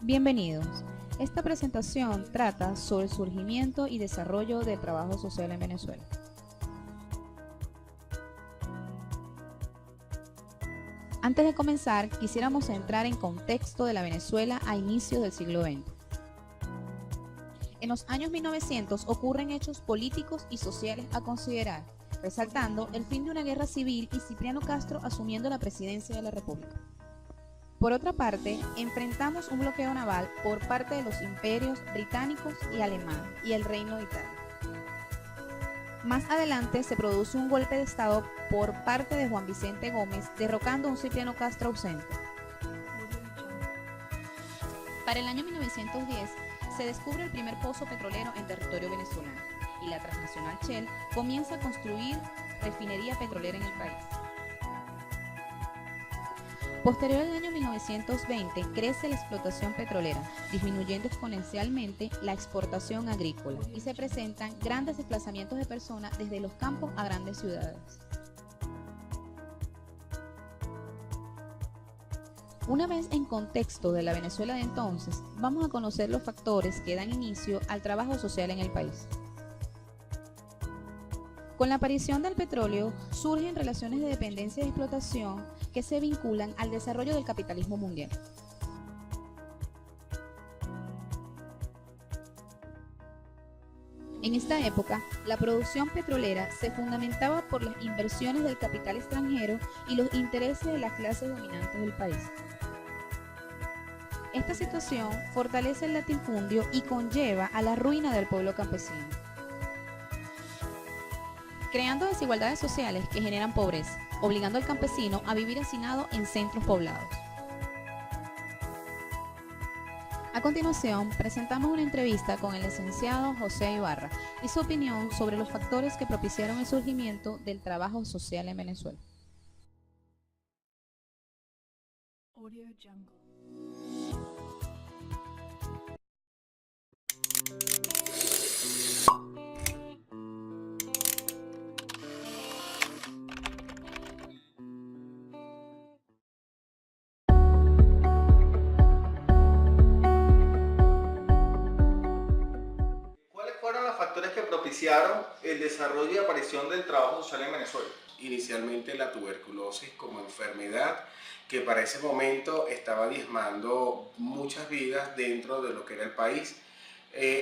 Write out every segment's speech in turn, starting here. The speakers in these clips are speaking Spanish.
Bienvenidos. Esta presentación trata sobre el surgimiento y desarrollo del trabajo social en Venezuela. Antes de comenzar, quisiéramos entrar en contexto de la Venezuela a inicios del siglo XX. En los años 1900 ocurren hechos políticos y sociales a considerar, resaltando el fin de una guerra civil y Cipriano Castro asumiendo la presidencia de la República. Por otra parte, enfrentamos un bloqueo naval por parte de los imperios británicos y alemán y el Reino de Italia. Más adelante se produce un golpe de Estado por parte de Juan Vicente Gómez, derrocando a un Cipriano Castro ausente. Para el año 1910 se descubre el primer pozo petrolero en territorio venezolano y la transnacional Shell comienza a construir refinería petrolera en el país. Posterior al año 1920 crece la explotación petrolera, disminuyendo exponencialmente la exportación agrícola y se presentan grandes desplazamientos de personas desde los campos a grandes ciudades. Una vez en contexto de la Venezuela de entonces, vamos a conocer los factores que dan inicio al trabajo social en el país. Con la aparición del petróleo surgen relaciones de dependencia y explotación que se vinculan al desarrollo del capitalismo mundial. En esta época, la producción petrolera se fundamentaba por las inversiones del capital extranjero y los intereses de las clases dominantes del país. Esta situación fortalece el latifundio y conlleva a la ruina del pueblo campesino, creando desigualdades sociales que generan pobreza, obligando al campesino a vivir hacinado en centros poblados. A continuación, presentamos una entrevista con el licenciado José Ibarra y su opinión sobre los factores que propiciaron el surgimiento del trabajo social en Venezuela. Audio Jungle. ¿Cuáles fueron los factores que propiciaron el desarrollo y aparición del trabajo social en Venezuela? Inicialmente la tuberculosis como enfermedad que para ese momento estaba diezmando muchas vidas dentro de lo que era el país.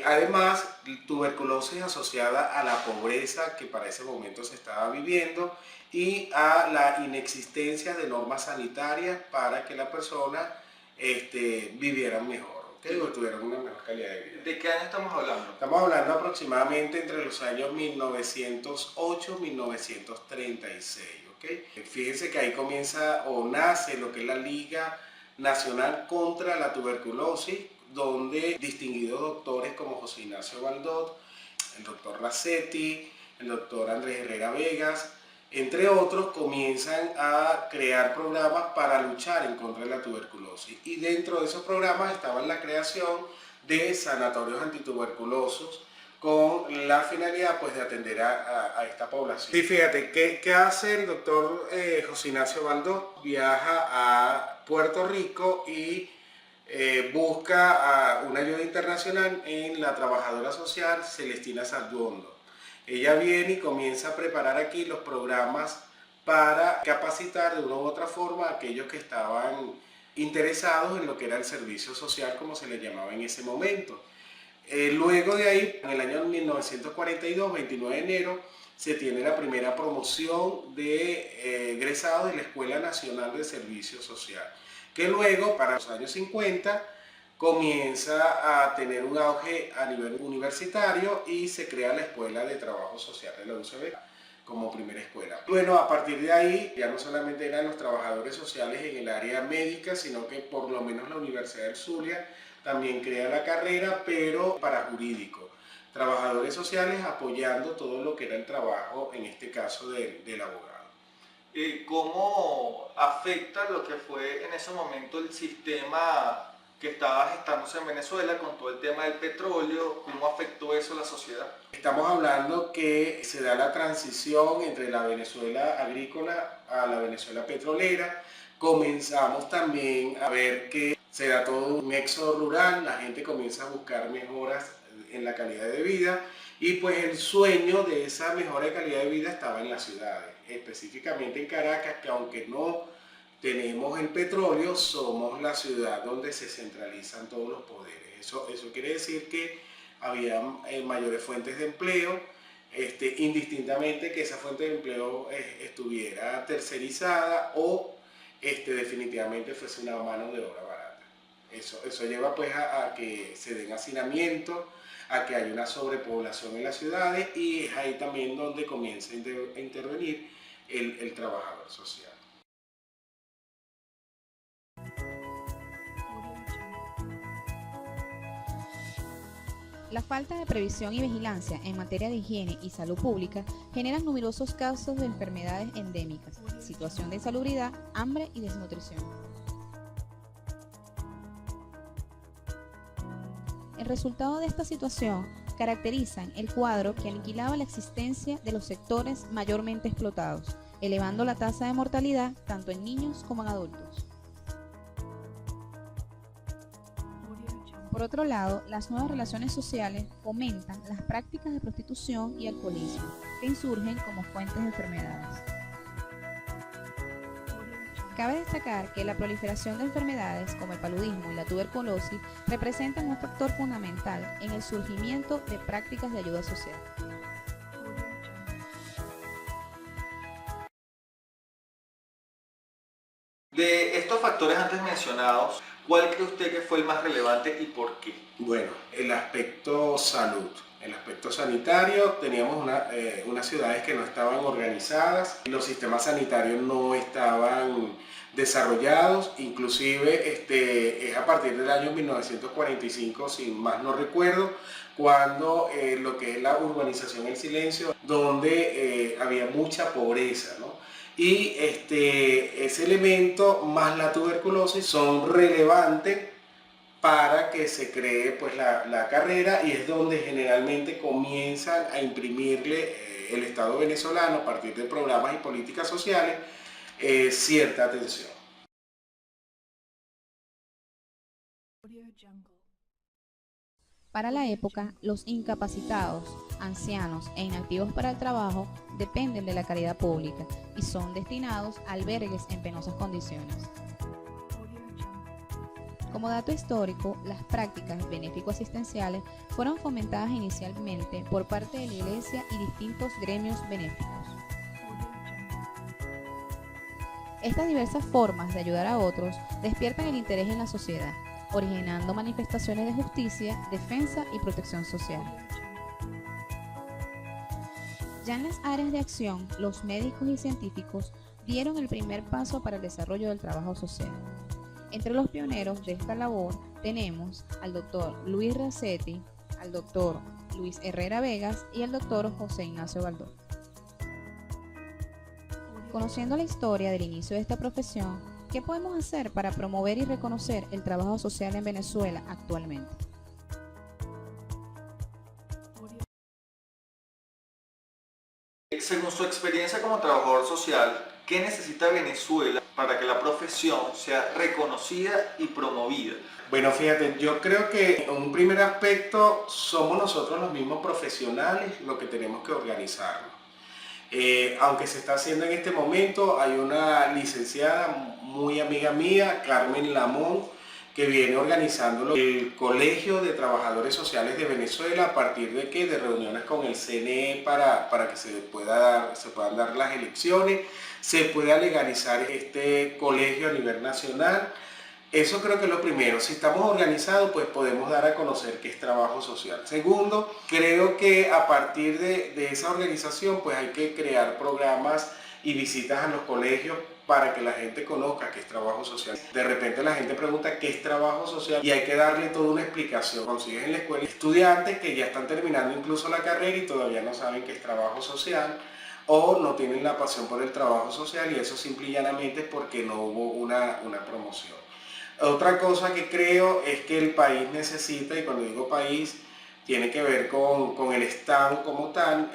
Además, tuberculosis asociada a la pobreza que para ese momento se estaba viviendo y a la inexistencia de normas sanitarias para que la persona viviera mejor. O tuvieran una mejor calidad de vida. ¿De qué año estamos hablando? Estamos hablando aproximadamente entre los años 1908 y 1936. ¿Okay? Fíjense que ahí comienza o nace lo que es la Liga Nacional contra la Tuberculosis, donde distinguidos doctores como José Ignacio Baldot, el doctor Racetti, el doctor Andrés Herrera Vegas, entre otros, comienzan a crear programas para luchar en contra de la tuberculosis. Y dentro de esos programas estaba la creación de sanatorios antituberculosos con la finalidad pues, de atender a esta población. Sí, fíjate, ¿qué hace el doctor José Ignacio Baldot? Viaja a Puerto Rico y busca una ayuda internacional en la trabajadora social Celestina Sarduondo. Ella viene y comienza a preparar aquí los programas para capacitar de una u otra forma a aquellos que estaban interesados en lo que era el servicio social, como se le llamaba en ese momento. Luego de ahí, en el año 1942, 29 de enero, se tiene la primera promoción de egresados de la Escuela Nacional de Servicio Social, que luego, para los años 50, comienza a tener un auge a nivel universitario y se crea la Escuela de Trabajo Social de la UCB como primera escuela. Bueno, a partir de ahí ya no solamente eran los trabajadores sociales en el área médica, sino que por lo menos la Universidad del Zulia también crea la carrera, pero para jurídico. Trabajadores sociales apoyando todo lo que era el trabajo, en este caso del abogado. ¿Cómo afecta lo que fue en ese momento el sistema que estaba gestándose en Venezuela con todo el tema del petróleo? ¿Cómo afectó eso a la sociedad? Estamos hablando que se da la transición entre la Venezuela agrícola a la Venezuela petrolera. Comenzamos también a ver que se da todo un éxodo rural, la gente comienza a buscar mejoras en la calidad de vida y pues el sueño de esa mejora de calidad de vida estaba en las ciudades, específicamente en Caracas, que aunque no tenemos el petróleo, somos la ciudad donde se centralizan todos los poderes. Eso quiere decir que había mayores fuentes de empleo, indistintamente que esa fuente de empleo estuviera tercerizada o definitivamente fuese una mano de obra barata. Eso lleva pues a que se den hacinamientos, a que haya una sobrepoblación en las ciudades y es ahí también donde comienza a intervenir el trabajador social. La falta de previsión y vigilancia en materia de higiene y salud pública generan numerosos casos de enfermedades endémicas, situación de insalubridad, hambre y desnutrición. El resultado de esta situación caracterizan el cuadro que aniquilaba la existencia de los sectores mayormente explotados, elevando la tasa de mortalidad tanto en niños como en adultos. Por otro lado, las nuevas relaciones sociales fomentan las prácticas de prostitución y alcoholismo, que insurgen como fuentes de enfermedades. Cabe destacar que la proliferación de enfermedades como el paludismo y la tuberculosis representan un factor fundamental en el surgimiento de prácticas de ayuda social. De estos factores antes mencionados, ¿cuál cree usted que fue el más relevante y por qué? Bueno, el aspecto salud, el aspecto sanitario, teníamos unas ciudades que no estaban organizadas, los sistemas sanitarios no estaban desarrollados, inclusive es a partir del año 1945, si más no recuerdo, cuando lo que es la urbanización El Silencio, donde había mucha pobreza, ¿no? Y ese elemento más la tuberculosis son relevantes para que se cree pues la carrera y es donde generalmente comienzan a imprimirle el Estado venezolano a partir de programas y políticas sociales cierta atención. Para la época, los incapacitados, ancianos e inactivos para el trabajo dependen de la caridad pública y son destinados a albergues en penosas condiciones. Como dato histórico, las prácticas benéfico-asistenciales fueron fomentadas inicialmente por parte de la Iglesia y distintos gremios benéficos. Estas diversas formas de ayudar a otros despiertan el interés en la sociedad, originando manifestaciones de justicia, defensa y protección social. Ya en las áreas de acción, los médicos y científicos dieron el primer paso para el desarrollo del trabajo social. Entre los pioneros de esta labor tenemos al Dr. Luis Racetti, al Dr. Luis Herrera Vegas y al Dr. José Ignacio Baldó. Conociendo la historia del inicio de esta profesión, ¿qué podemos hacer para promover y reconocer el trabajo social en Venezuela actualmente? Según su experiencia como trabajador social, ¿qué necesita Venezuela para que la profesión sea reconocida y promovida? Bueno, fíjate, yo creo que en un primer aspecto somos nosotros los mismos profesionales los que tenemos que organizarnos. Aunque se está haciendo en este momento, hay una licenciada muy amiga mía, Carmen Lamón, que viene organizando el Colegio de Trabajadores Sociales de Venezuela a partir de de reuniones con el CNE para que se puedan dar las elecciones, se pueda legalizar este colegio a nivel nacional. Eso creo que es lo primero. Si estamos organizados, pues podemos dar a conocer qué es trabajo social. Segundo, creo que a partir de esa organización, pues hay que crear programas y visitas a los colegios para que la gente conozca qué es trabajo social. De repente la gente pregunta qué es trabajo social y hay que darle toda una explicación. Consigues en la escuela estudiantes que ya están terminando incluso la carrera y todavía no saben qué es trabajo social o no tienen la pasión por el trabajo social y eso simple y llanamente es porque no hubo una promoción. Otra cosa que creo es que el país necesita, y cuando digo país, tiene que ver con el Estado como tal,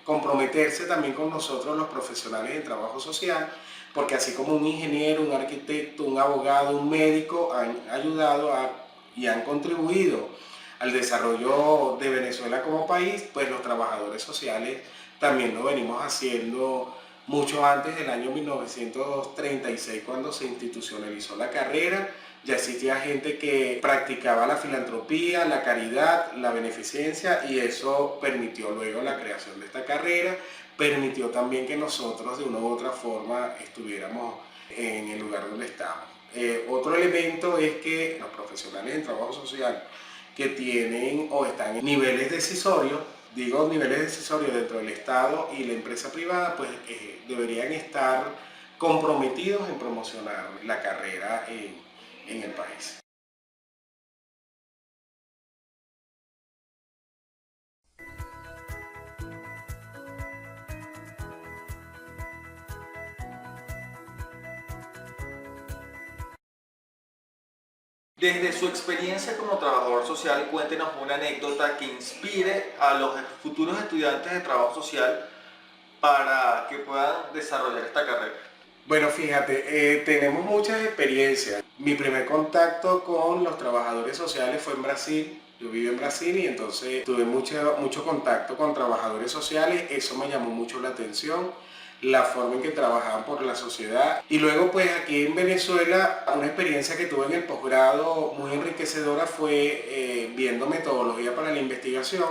comprometerse también con nosotros los profesionales en trabajo social porque así como un ingeniero, un arquitecto, un abogado, un médico han ayudado y han contribuido al desarrollo de Venezuela como país, pues los trabajadores sociales también lo venimos haciendo mucho antes del año 1936, cuando se institucionalizó la carrera. Ya existía gente que practicaba la filantropía, la caridad, la beneficencia, y eso permitió luego la creación de esta carrera, permitió también que nosotros de una u otra forma estuviéramos en el lugar donde estamos. Otro elemento es que los profesionales en trabajo social que tienen o están en niveles decisorios, digo niveles decisorios dentro del Estado y la empresa privada, pues deberían estar comprometidos en promocionar la carrera en el país. Desde su experiencia como trabajador social, cuéntenos una anécdota que inspire a los futuros estudiantes de trabajo social para que puedan desarrollar esta carrera. Bueno, fíjate, tenemos muchas experiencias. Mi primer contacto con los trabajadores sociales fue en Brasil. Yo vivo en Brasil y entonces tuve mucho contacto con trabajadores sociales. Eso me llamó mucho la atención, la forma en que trabajaban por la sociedad. Y luego pues aquí en Venezuela, una experiencia que tuve en el posgrado muy enriquecedora fue viendo metodología para la investigación,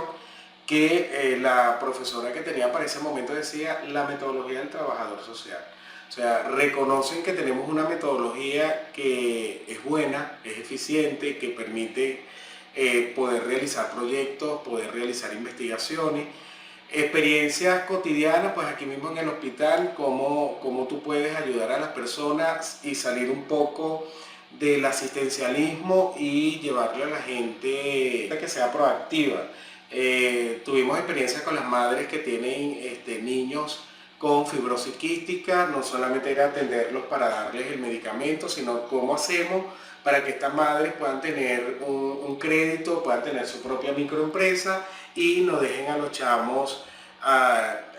que la profesora que tenía para ese momento decía la metodología del trabajador social. O sea, reconocen que tenemos una metodología que es buena, es eficiente, que permite poder realizar proyectos, poder realizar investigaciones, experiencias cotidianas, pues aquí mismo en el hospital, cómo tú puedes ayudar a las personas y salir un poco del asistencialismo y llevarle a la gente a que sea proactiva. Tuvimos experiencias con las madres que tienen niños con fibrosis quística, no solamente ir a atenderlos para darles el medicamento, sino cómo hacemos para que estas madres puedan tener un crédito, puedan tener su propia microempresa y no dejen a los chamos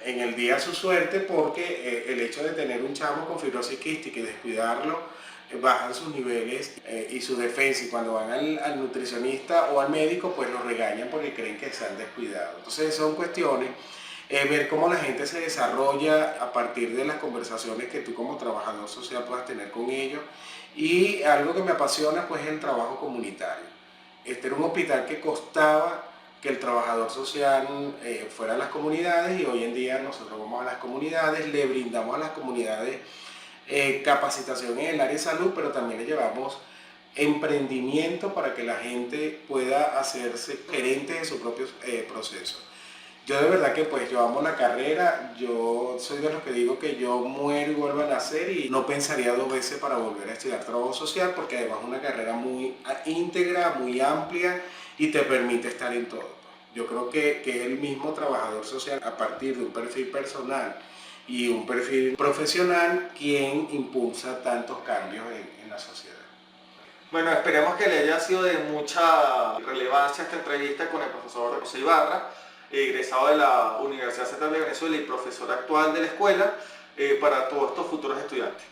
en el día a su suerte, porque el hecho de tener un chamo con fibrosis quística y descuidarlo, bajan sus niveles y su defensa, y cuando van al nutricionista o al médico, pues los regañan porque creen que se han descuidado. Entonces son cuestiones, ver cómo la gente se desarrolla a partir de las conversaciones que tú como trabajador social puedas tener con ellos. Y algo que me apasiona pues es el trabajo comunitario. Este era un hospital que costaba que el trabajador social fuera a las comunidades, y hoy en día nosotros vamos a las comunidades, le brindamos a las comunidades capacitación en el área de salud, pero también le llevamos emprendimiento para que la gente pueda hacerse gerente de su propio proceso. Yo de verdad que pues yo amo la carrera, yo soy de los que digo que yo muero y vuelvo a nacer, y no pensaría dos veces para volver a estudiar trabajo social, porque además es una carrera muy íntegra, muy amplia y te permite estar en todo. Yo creo que es el mismo trabajador social, a partir de un perfil personal y un perfil profesional, quien impulsa tantos cambios en la sociedad. Bueno, esperemos que le haya sido de mucha relevancia esta entrevista con el profesor José Ibarra, egresado de la Universidad Central de Venezuela y profesor actual de la escuela, para todos estos futuros estudiantes.